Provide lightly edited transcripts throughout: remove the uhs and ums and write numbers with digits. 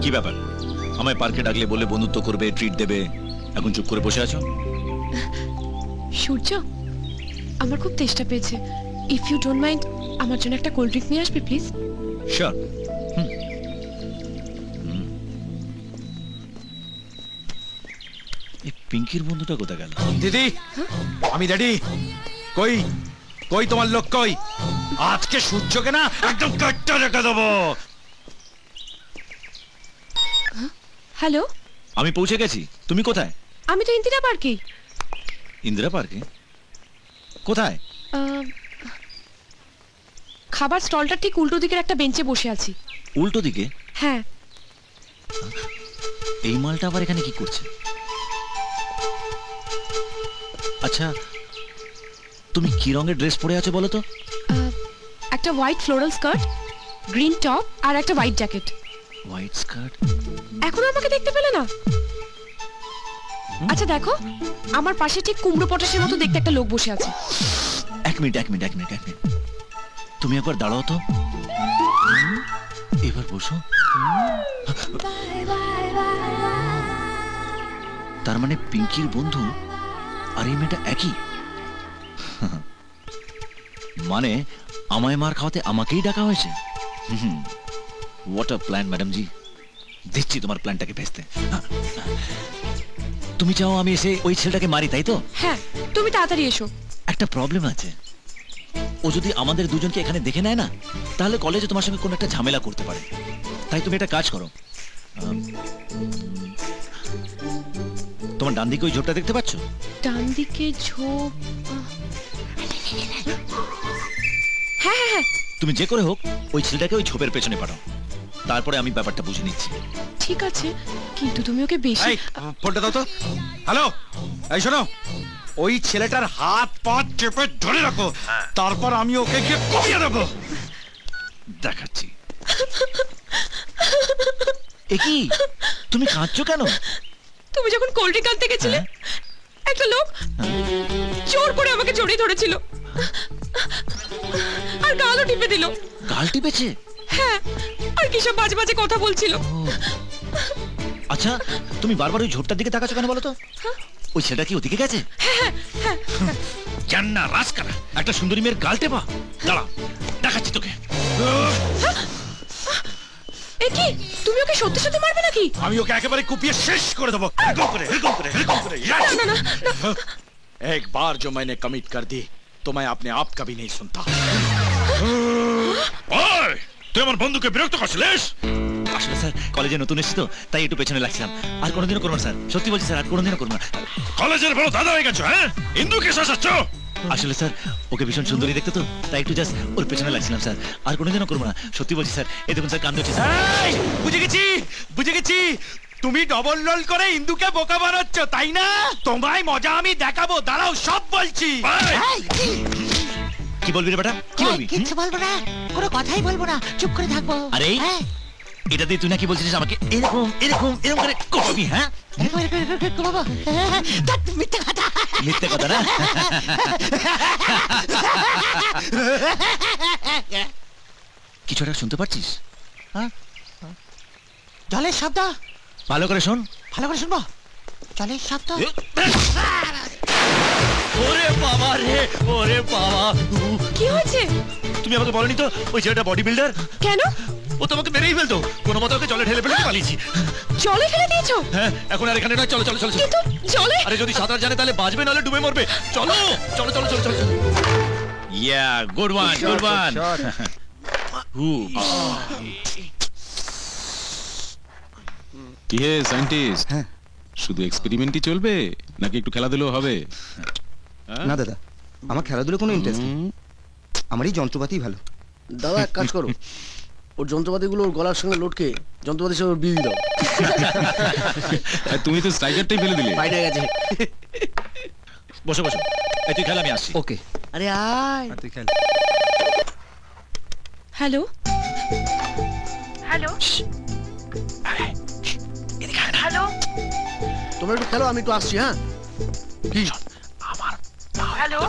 কি ব্যাপার? আমায় পার্কে ডাকলে বলে বন্ধুত্ব করবে, ট্রিট দেবে, এখন চুপ করে বসে আছো? সূর্য, আমার খুব তেষ্টা পেয়েছে। ইফ ইউ ডোন্ট মাইন্ড, আমার জন্য একটা কোল্ড ড্রিঙ্ক নিয়ে আসবে প্লিজ। শিওর। এই পিঙ্কির বন্ধুটা কোথায় গেল? দিদি, আমি রেডি। কই কই তোমার লোক কই? আজকে সূর্যকে না একদম কাটটা রেখে দেবো। হ্যালো, আমি পৌঁছে গেছি। তুমি কোথায়? আমি তো ইন্দিরা পার্কে। ইন্দিরা পার্কে? কোথায়? খাবার স্টলটা ঠিক উল্টো দিকের একটা বেঞ্চে বসে আছি। উল্টো দিকে? হ্যাঁ। এই মালটা আবার এখানে কি করছে? আচ্ছা, তুমি কি রঙের ড্রেস পরে আছো বলো তো? একটা white floral skirt, green top আর একটা হোয়াইট জ্যাকেট। White skirt? এখন আমাকে দেখতে পেলে না? আচ্ছা দেখো, আমার পাশে ঠিক কুমড়ো পটাশের মতো দেখতে একটা লোক বসে আছে। এক মিনিট। তুমি একবার দাঁড়াও তো। এবার বসো। তার মানে পিঙ্কির বন্ধু আর এই মেয়েটা একই। মানে আমায় মার খাওয়াতে আমাকেই ডাকা হয়েছে। হোয়াট আ প্ল্যান ম্যাডাম জি। দিচ্ছি তোমার প্ল্যানটাকে ভেস্তে। তুমি চাও আমি এসে ওই ছেলেটাকে মারি, তাই তো? হ্যাঁ, তুমি তাড়াতাড়ি এসো। একটা প্রবলেম আছে। ও যদি আমাদের দুজনকে এখানে দেখে নেয় না, তাহলে কলেজে তোমার সঙ্গে কোনো একটা ঝামেলা করতে পারে। তাই তুমি একটা কাজ করো। তোমার ডান দিকে ওই ঝোপটা দেখতে পাচ্ছ? ডান দিকে ঝোপ? হ্যাঁ হ্যাঁ হ্যাঁ। তুমি যে করে হোক ওই ছেলেটাকে ওই ঝোপের পেছনে পাঠাও, তারপরে আমি ব্যাপারটা বুঝে নিচ্ছি। ঠিক আছে, কিন্তু তুমি ওকে বেশি। এই ফোনটা দাও তো। হ্যালো, এই শোনো, ওই ছেলেটার হাত পা চেপে ধরে রাখো, তারপর আমি ওকে গিয়ে কমিয়ে দেবো। দেখাচ্ছি। এ কি, তুমি কাঁদছো কেন? তুমি যখন কোল্ড ড্রিঙ্ক আনতে গেছিলে, একটা লোক জোর করে আমাকে জড়িয়ে ধরেছিল আর গালও টিপে দিল। গাল টিপেছে? হ্যাঁ, আর কি সব বাজে বাজে কথা বলছিল। আচ্ছা, তুমি বারবার ওই ঝোপটার দিকে তাকাচ্ছো কেন বলো তো? ওই ছেলেটা কি ওদিকে গেছে? জান্না রাজকারা একটা সুন্দরী মেয়ের গাল টেপা। দাঁড়া, দেখাচ্ছি তোকে। এ কি, তুমি ওকে সত্যি সত্যি মারবে নাকি? আমি ওকে একেবারে কুপিয়ে শেষ করে দেবো। এরকম করে না না না। एक बार जो मैंने कमिट कर दी तो मैं अपने आप कभी नहीं सुनता। ওই, তুই আমার বন্ধুকে বিরক্ত করছিস? আসলে স্যার কলেজে নতুন এসেছি তো, তাই একটু পেছনে লাগছিলাম। আর কোনোদিনও করবো না স্যার, সত্যি বলছি স্যার, আর কোনোদিনও করবো না। কলেজের বড় দাদা হয়ে গেছো, হ্যাঁ? ইন্দুকে শাসাচ্ছ? আসলে স্যার ওকে ভীষণ সুন্দরী দেখতে তো, তাই একটু জাস্ট ওর পেছনে লাগছিলাম স্যার, আর কোনোদিনও করবো না, সত্যি বলছি স্যার। এই দেখুন স্যার, কান ধরছি স্যার। বুঝে গেছি তুমি ডবল রোল করে ইন্দুকে বোকা বানাচ্ছ, তাই না? তোমায় মজা আমি দেখাবো, দাঁড়াও সব বলছি। কি বলবি রে বেটা, কি বলবি? কিচ্ছু বলবো না, কোনো কথাই বলবো না, চুপ করে থাকবো। আরে এটা দিয়ে তুই নাকি বলছিস আমাকে এরকম এরকম এরকম করে কবি? হ্যাঁ, মিথ্যে কথা। মিথ্যে কথা না? কিছু একটা শুনতে পাচ্ছিস? হ্যাঁ, জলের শব্দ। ভালো করে শোন। ভালো করে শুনবো। জলের শব্দ। ওরে বাবা রে, ওরে বাবা। কি হয়েছে? তুমি আমাকে বলনি তো ওই ছেলেটা বডি বিল্ডার? কেন? ও তোমাকে মেরেই ফেলতো, কোনো মতো ওকে জলে ঢেলে ফেলে পালিয়েছি। জলে ফেলে দিয়েছো? হ্যাঁ, এখন আর এখানে নয়, চলো চলো চলো। কিন্তু জলে? আরে যদি সাঁতার জানে তাহলে বাঁচবে, নাহলে ডুবে মরবে। চলো চলো চলো চলো চলো। ইয়া, গুড ওয়ান, গুড ওয়ান। কি হে সায়েন্টিস্ট, শুধু এক্সপেরিমেন্টই চলবে নাকি একটু খেলাধুলো হবে? না দাদা, আমার খেলাধুলো কোনো ইন্টারেস্ট নেই, আমার এই যন্ত্রপাতি ভালো। দাদা এক কাজ করো, ওর যন্ত্রপাতিগুলো ওর গলার সঙ্গে লটকে যন্ত্রপাতির সঙ্গে বিয়ে দাও। তুমি তো স্ট্রাইকারটাই ফেলে দিলে। বাইরে গেছে। বসো বসো, এই তুই খেলা, আমি আসছি। ওকে, আরে আয়। তুই খেল। হ্যালো হ্যালো হ্যালো, তোমরা একটু খেলো, আমি একটু আসছি। হ্যাঁ, কি আমার হ্যালো।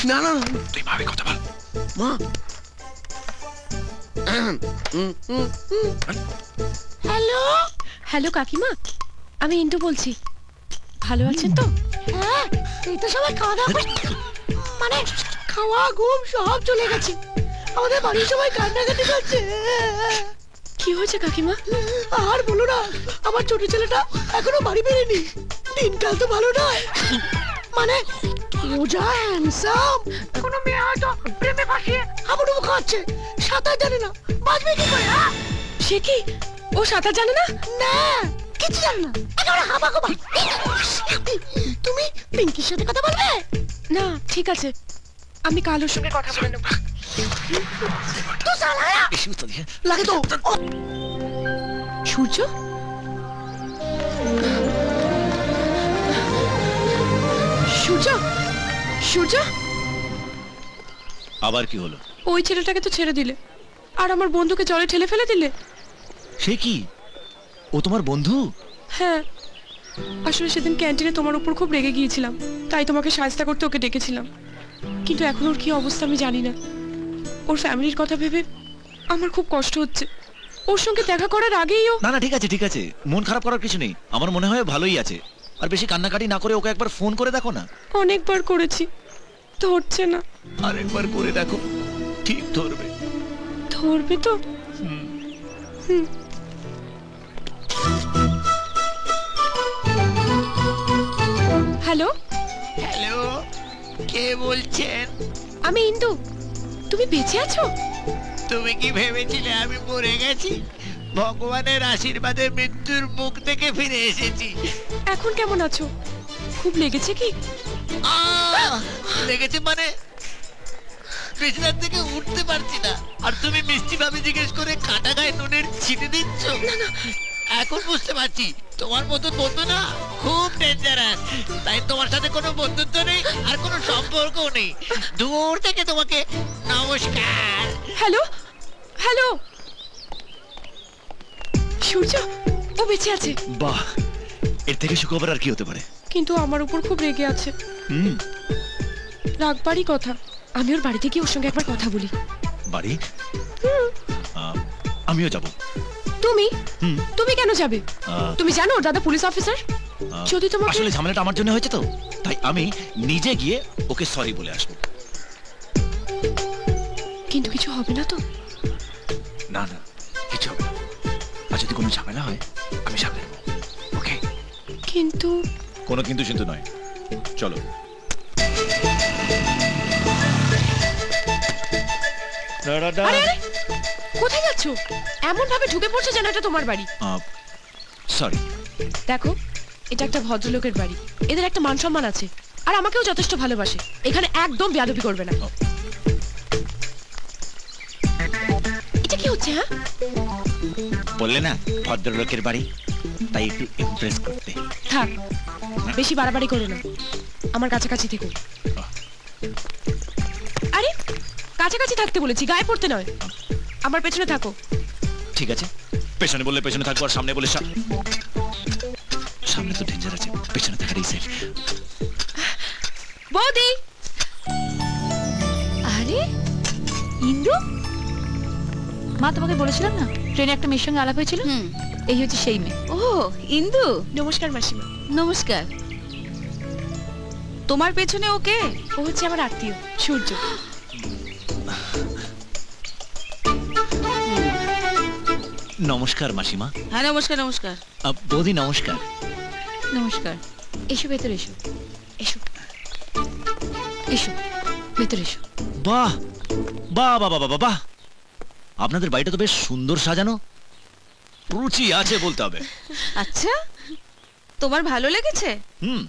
না না তুই ভাবে কথা বল। মা। হ্যালো। হ্যালো হ্যালো কাকিমা, আমি ইন্দু বলছি। ভালো আছেন তো? হ্যাঁ এই তো সবাই খাওয়া দাওয়া করে মানে খাওয়া ঘুম সব চলে গেছে, আমাদের বাড়ির সবাই কান্নাকাটি করছে। কি হয়েছে কাকিমা? আর বলো না, আমার ছোট ছেলেটা এখনো বাড়ি বেরেনি। দিনকাল তো ভালো নয়, মানে রোজা হ্যান্ডসাম কোনো মেয়ে হয়তো প্রেমে ফাঁসিয়ে হাবুডুবু খাচ্ছে, সাঁতার জানে না, বাঁচবে কি করে? সে কি, ও সাঁতার জানে না? না কিছু জানে না, একেবারে হাবা গোবা। তুমি পিঙ্কির সাথে কথা বলবে? না ঠিক আছে, আমি কাল ওর সঙ্গে কথা বলে নেবো। তো সালায়া লাগে তো। সূর্য, সূর্য, সূর্য, আবার কি হলো? ওই ছেলেটাকে তো ছেড়ে দিলে, আর আমার বন্ধুকে জলে ঠেলে ফেলে দিলে। সে কি, ও তোমার বন্ধু? হ্যাঁ, আসলে সেদিন ক্যান্টিনে তোমার উপর খুব রেগে গিয়েছিলাম, তাই তোমাকে সাহায্য করতে ওকে ডেকেছিলাম। কিন্তু এখন ওর কি অবস্থা আমি জানি না। ওর ফ্যামিলির কথা ভেবে আমার খুব কষ্ট হচ্ছে। ওর সঙ্গে দেখা করার আগেই ও... না না ঠিক আছে ঠিক আছে, মন খারাপ করার কিছু নেই, আমার মনে হয় ভালোই আছে। আর বেশি কান্নাকাটি না করে ওকে একবার ফোন করে দেখো না। অনেকবার করেছি, ধরছে না। আর একবার করে দেখো, ঠিক ধরবে। ধরবে তো? হুম। হ্যালো হ্যালো, কে বলছেন? আমি ইন্দু। তুমি বেঁচে আছো? তুমি কি ভেবেছিলে আমি মরে গেছি? ভগবানের আশীর্বাদে মৃত্যুর মুখ থেকে ফিরে এসেছি। এখন কেমন আছো? খুব লেগেছে কি? লেগেছে মানে বিছানার থেকে উঠতে পারছি না, আর তুমি মিষ্টি ভাবে জিজ্ঞেস করে কাটা গায়ে নুনের ছিটে দিচ্ছ। এখন বুঝতে পারছি তোমার মতো বন্ধু না খুব ডেঞ্জারাস। তাই তোমার সাথে কোনো বন্ধুত্ব নেই আর কোনো সম্পর্কও নেই। দূর থেকে তোমাকে নমস্কার। হ্যালো হ্যালো, সূর্য, ও বেঁচে আছে। বাহ, এর থেকে সুখবর আর কি হতে পারে? কিন্তু আমার উপর খুব রেগে আছে। হুম, রাগবারই কথা। আমি ওর বাড়িতে গিয়ে ওর সঙ্গে একবার কথা বলি। বাড়ি? আমিও যাব। তুমি? হুম। তুমি কেন যাবে? তুমি জানো ওর দাদা পুলিশ অফিসার। যদি তোমাকে... আসলে ঝামেলাটা আমার জন্য হয়েছে তো, তাই আমি নিজে গিয়ে ওকে সরি বলে আসবো। কিন্তু কিছু হবে না তো? না না, কিছু হবে না। আর যদি কোনো ঝামেলা হয় আমি সামলে নেবো। ওকে? কিন্তু... কোনো কিন্তু কিন্তু নয়, চলো। আরে আরে, কোথায় যাচ্ছো? এমন ভাবে ঢুকে পড়ছো যেন এটা তোমার বাড়ি। সরি। দেখো, এটা একটা ভদ্রলোকের বাড়ি, এদের একটা মান সম্মান আছে, আর আমাকেও যথেষ্ট ভালোবাসে। এখানে একদম বেয়াদবি করবে না। এটা কি হচ্ছে? হ্যাঁ, বললে না ভদ্রলোকের বাড়ি, তাই একটু ইমপ্রেস করতে। থাক, বেশি বাড়াবাড়ি করো না, আমার কাছাকাছি থেকো। আরে কাছাকাছি থাকতে বলেছি, গায়ে পড়তে নয়। আমার পেছনে থাকো। ঠিক আছে, পেছনে বললে পেছনে থাকবো, আর সামনে বলে সামনে তো ডেঞ্জার আছে, পেছনে থাকারই সেফ। বৌদি! আরে ইন্দু, মা তোমাকে বলেছিলাম না ট্রেনে একটা মেয়ের সঙ্গে আলাপ হয়েছিল? এই হচ্ছে সেই মেয়ে। ও ইন্দু, নমস্কার মাসিমা। নমস্কার। তোমার পেছনে ওকে? ও হচ্ছে আমার আত্মীয় সূর্য। নমস্কার মাসিমা। হ্যাঁ নমস্কার। নমস্কার বৌদি, নমস্কার। নমস্কার। এসো ভেতরে এসো। এসো এসো ভেতরে এসো। বাহ বাহ বাহ বাহ বাহ, আপনাদের বাড়িটা তো বেশ সুন্দর সাজানো, রুচি আছে বলতে হবে। আচ্ছা, তোমার ভালো লেগেছে? হুম।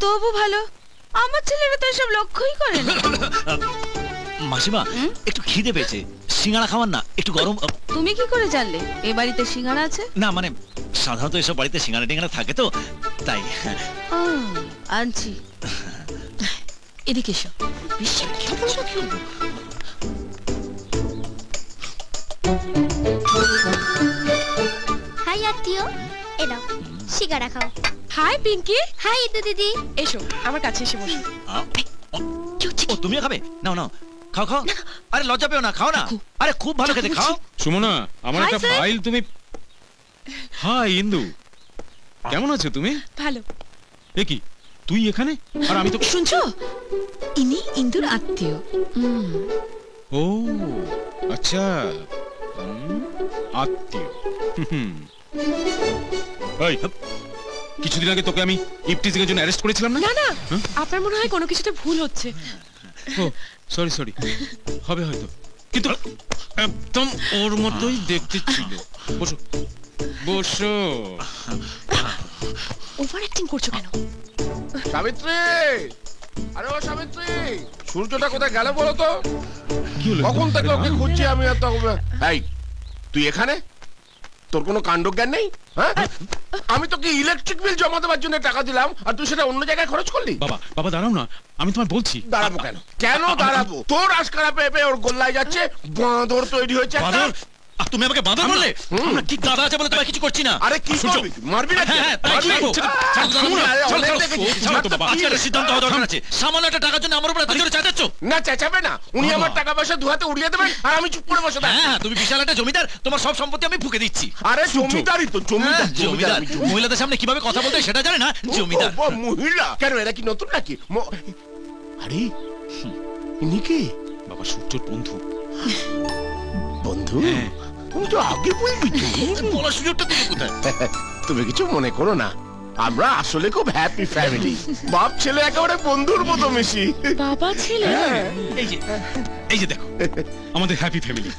তবু ভালো, আমার ছেলেরা তো সব লক্ষ্যই করে না। মাসিমা, একটু খিদে পেয়েছে, সিঙ্গাড়া খাওয়ান না, একটু গরম। তুমি কি করে জানলে এ বাড়িতে সিঙ্গারা আছে? না মানে সাধারণত এসব বাড়িতে সিঙ্গাড়া টিঙ্গাড়া থাকে তো, তাই। ও, আনছি। এদিকে এসো। হাই আত্মীয়, এনাও সিগারা খাও। হাই পিঙ্কি। হাই ইন্দু দিদি। এসো আমার কাছে এসে বসো। ও, তুমিও খাবে? নাও নাও, খাও খাও। আরে লজ্জা পেও না, খাও না। আরে খুব ভালো খেতে, খাও। সুমনা, আমার Hi, একটা sir. ফাইল তুমি... হাই ইন্দু, কেমন আছো তুমি? ভালো। এ কি তুই এখানে আর আমি তো শুনছো, ইনি ইন্দুর আত্মীয়। ও আচ্ছা, আত্মীয়। হুম। এই, কিছুদিন আগে তোকে আমি ইপটিজিং এর জন্য অ্যারেস্ট করেছিলাম না? না না, আপনার মনে হয় কোনো কিছুতে ভুল হচ্ছে। ও সরি সরি, হবে হয়তো, কিন্তু একদম ওর মতোই দেখতে ছিল। বসো বসো। ওভার অ্যাক্টিং করছো কেন? সাবিত্রী, আরে ও সাবিত্রী, সূর্যটা কোথায় গেল বলো তো? কি হলো? কখন থেকে ওকে খুঁজছি আমি। আর তখন এই তুই এখানে, তোর কোনো কাণ্ডজ্ঞান নেই? হ্যাঁ, আমি তোকে ইলেকট্রিক বিল জমা দেওয়ার জন্য টাকা দিলাম আর তুই সেটা অন্য জায়গায় খরচ করলি। বাবা বাবা দাঁড়াও না, আমি তোমায় বলছি। দাঁড়াবো কেন? কেন দাঁড়াবো? তোর আশকারা পেয়ে পেয়ে ওর গোল্লায় যাচ্ছে, বাঁদর তৈরি হয়েছে একটা। বাঁদর? আর তুমি আমাকে বাঁদর বললে? আমরা কি দাদা আছে বলে তোমায় কিছু করছি না। আরে কি করবি? মারবি না? হ্যাঁ, তাই মারবি? করবো। আরে, অনেক দেখেছি। আজকে একটা সিদ্ধান্ত হওয়া দরকার আছে। সামান্য একটা টাকার জন্য আমার উপর এত জোরে চেঁচাচ্ছ? না চেঁচাবে না, উনি আমার টাকা পয়সা দুহাতে উড়িয়ে দেবেন আর আমি চুপ করে বসে থাকবো। হ্যাঁ, তুমি বিশাল একটা জমিদার, তোমার সব সম্পত্তি আমি ফুঁকে দিচ্ছি। আরে জমিদারই তো, জমিদার। জমিদার মহিলাদের সামনে কিভাবে কথা বলতে হয় সেটা জানে না। জমিদার ও, মহিলা কেন? এরা কি নতুন নাকি? আরে ইনি কি? বাবা সূর্যর বন্ধু। বন্ধু? তুমি তো আগে বলবি তো। বলার সুযোগটা তুমি কোথায়? তুমি কিছু মনে করো না, আমরা আসলে খুব হ্যাপি ফ্যামিলি। বাপ ছেলে একেবারে বন্ধুর মতো মিশি। বাবা ছেলে? এই যে এই যে দেখো আমাদের হ্যাপি ফ্যামিলি।